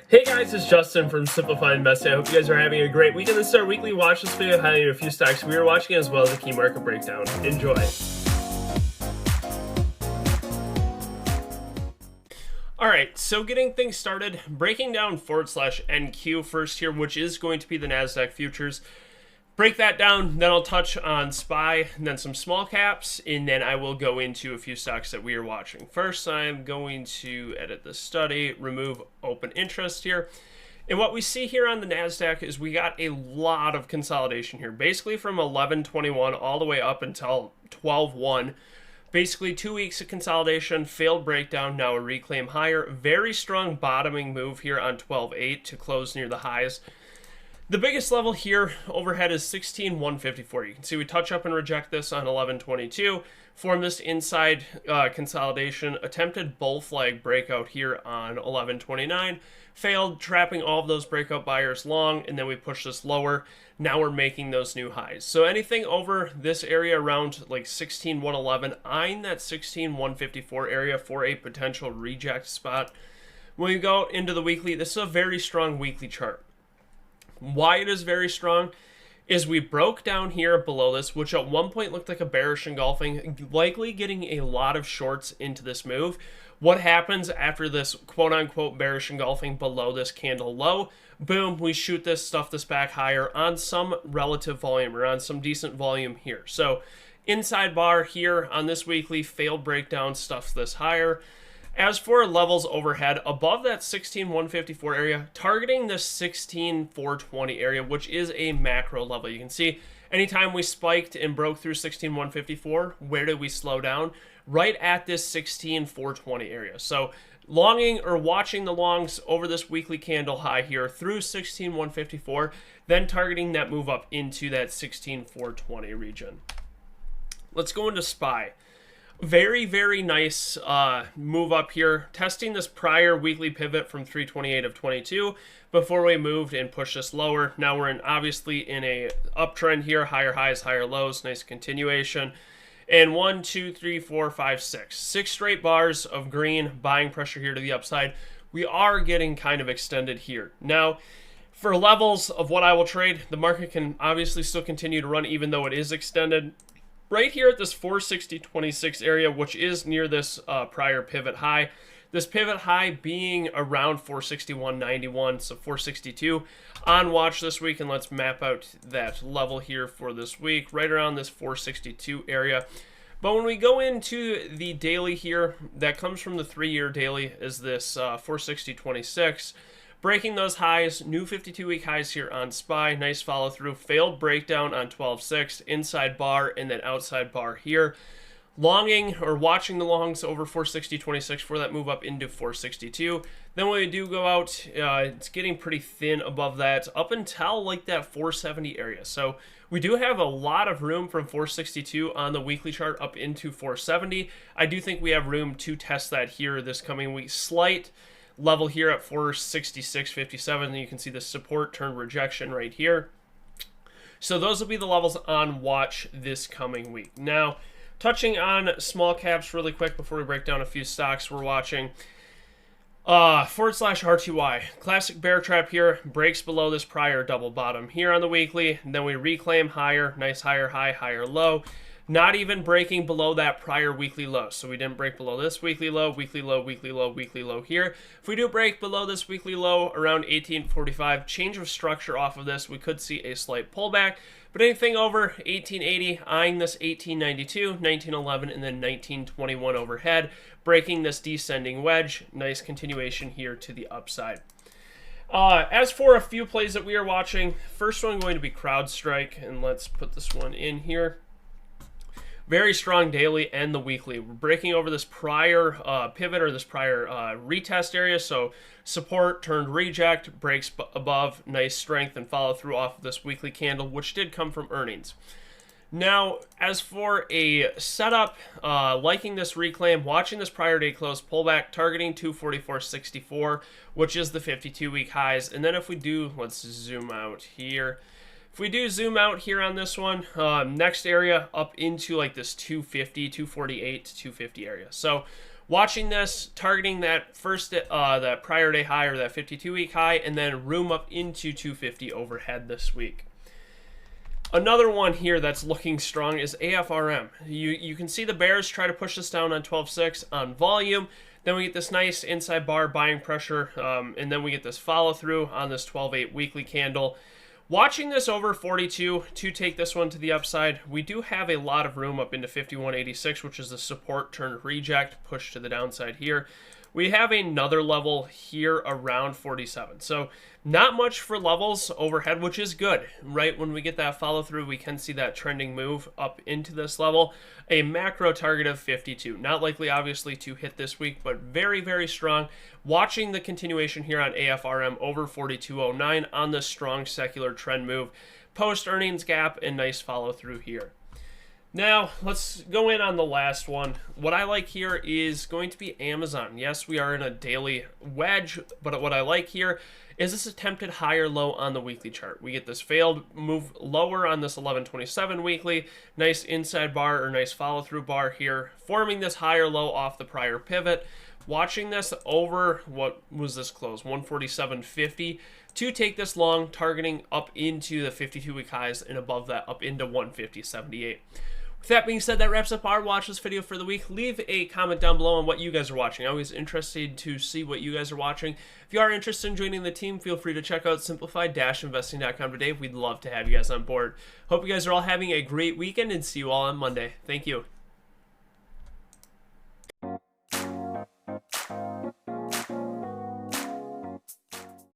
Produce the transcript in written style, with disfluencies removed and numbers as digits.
Hey guys, it's Justin from Simplified Investing. I hope you guys are having a great weekend. This is our weekly watch list video highlighting a few stocks we are watching as well as a key market breakdown. Enjoy. Alright, so getting things started, breaking down /NQ first here, which is going to be the NASDAQ futures. Break that down, then I'll touch on SPY, and then some small caps, and then I will go into a few stocks that we are watching. First, I'm going to edit the study, remove open interest here. And what we see here on the NASDAQ is we got a lot of consolidation here, basically from 11.21 all the way up until 12.1. Basically 2 weeks of consolidation, failed breakdown, now a reclaim higher. Very strong bottoming move here on 12.8 to close near the highs. The biggest level here overhead is 16,154. You can see we touch up and reject this on 11.22. Form this inside consolidation. Attempted bull flag breakout here on 11.29. Failed, trapping all of those breakout buyers long, and then we push this lower. Now we're making those new highs. So anything over this area around like 16,111, eyeing that 16,154 area for a potential reject spot. When we go into the weekly, this is a very strong weekly chart. Why it is very strong is we broke down here below this, which at one point looked like a bearish engulfing, likely getting a lot of shorts into this move. What happens after this quote-unquote bearish engulfing below this candle low? Boom, we shoot this, stuff this back higher on some relative volume or on some decent volume here. So inside bar here on this weekly, failed breakdown, stuffs this higher. As for levels overhead, above that 16,154 area, targeting this 16,420 area, which is a macro level. You can see anytime we spiked and broke through 16,154, where did we slow down? Right at this 16,420 area. So longing or watching the longs over this weekly candle high here through 16,154, then targeting that move up into that 16,420 region. Let's go into SPY. Very, very nice move up here, testing this prior weekly pivot from 328 of 22 before we moved and pushed this lower. Now we're obviously in a uptrend here, higher highs, higher lows, nice continuation. And 1, 2, 3, 4, 5, 6. 6 straight bars of green, buying pressure here to the upside. We are getting kind of extended here. Now, for levels of what I will trade, the market can obviously still continue to run even though it is extended. Right here at this 460.26 area, which is near this prior pivot high. This pivot high being around 461.91, so 462 on watch this week. And let's map out that level here for this week, right around this 462 area. But when we go into the daily here, that comes from the 3-year daily, is this 460.26. Breaking those highs, new 52-week highs here on SPY. Nice follow through. Failed breakdown on 12.6. Inside bar and then outside bar here. Longing or watching the longs over 460.26 for that move up into 462. Then when we do go out, it's getting pretty thin above that up until like that 470 area. So we do have a lot of room from 462 on the weekly chart up into 470. I do think we have room to test that here this coming week. Slight level here at 466.57, and you can see the support turn rejection right here. So those will be the levels on watch this coming week. Now, touching on small caps really quick before we break down a few stocks we're watching. /RTY, classic bear trap here, breaks below this prior double bottom here on the weekly, and then we reclaim higher, nice higher high, higher low. Not even breaking below that prior weekly low. So we didn't break below this weekly low, weekly low, weekly low, weekly low here. If we do break below this weekly low around 1845, change of structure off of this, we could see a slight pullback. But anything over 1880, eyeing this 1892, 1911, and then 1921 overhead, breaking this descending wedge. Nice continuation here to the upside. As for a few plays that we are watching, first one going to be CrowdStrike, and let's put this one in here. Very strong daily and the weekly. We're breaking over this prior pivot or this prior retest area. So support turned reject, breaks above, nice strength and follow through off of this weekly candle, which did come from earnings. Now, as for a setup, liking this reclaim, watching this prior day close pullback, targeting 244.64, which is the 52-week highs. And then if we do, let's zoom out here. If we do zoom out here on this one, next area up into like this 250, 248 to 250 area. So Watching this, targeting that that prior day high or that 52-week high, and then room up into 250 overhead this week. Another one here that's looking strong is AFRM. You can see the bears try to push this down on 12.6 on volume. Then we get this nice inside bar buying pressure, and then we get this follow through on this 12.8 weekly candle. Watching this over 42 to take this one to the upside, we do have a lot of room up into 51.86, which is the support turned reject, push to the downside here. We have another level here around 47. So not much for levels overhead, which is good. Right when we get that follow through, we can see that trending move up into this level. A macro target of 52. Not likely, obviously, to hit this week, but very, very strong. Watching the continuation here on AFRM over 42.09 on this strong secular trend move. Post earnings gap and nice follow through here. Now, let's go in on the last one. What I like here is going to be Amazon. Yes, we are in a daily wedge, but what I like here is this attempted higher low on the weekly chart. We get this failed move lower on this 11.27 weekly. Nice inside bar or nice follow through bar here, forming this higher low off the prior pivot. Watching this over, what was this close? 147.50 to take this long, targeting up into the 52-week highs and above that up into 150.78. With that being said, that wraps up our watch list video for the week. Leave a comment down below on what you guys are watching. I'm always interested to see what you guys are watching. If you are interested in joining the team, feel free to check out simplified-investing.com today. We'd love to have you guys on board. Hope you guys are all having a great weekend and see you all on Monday. Thank you.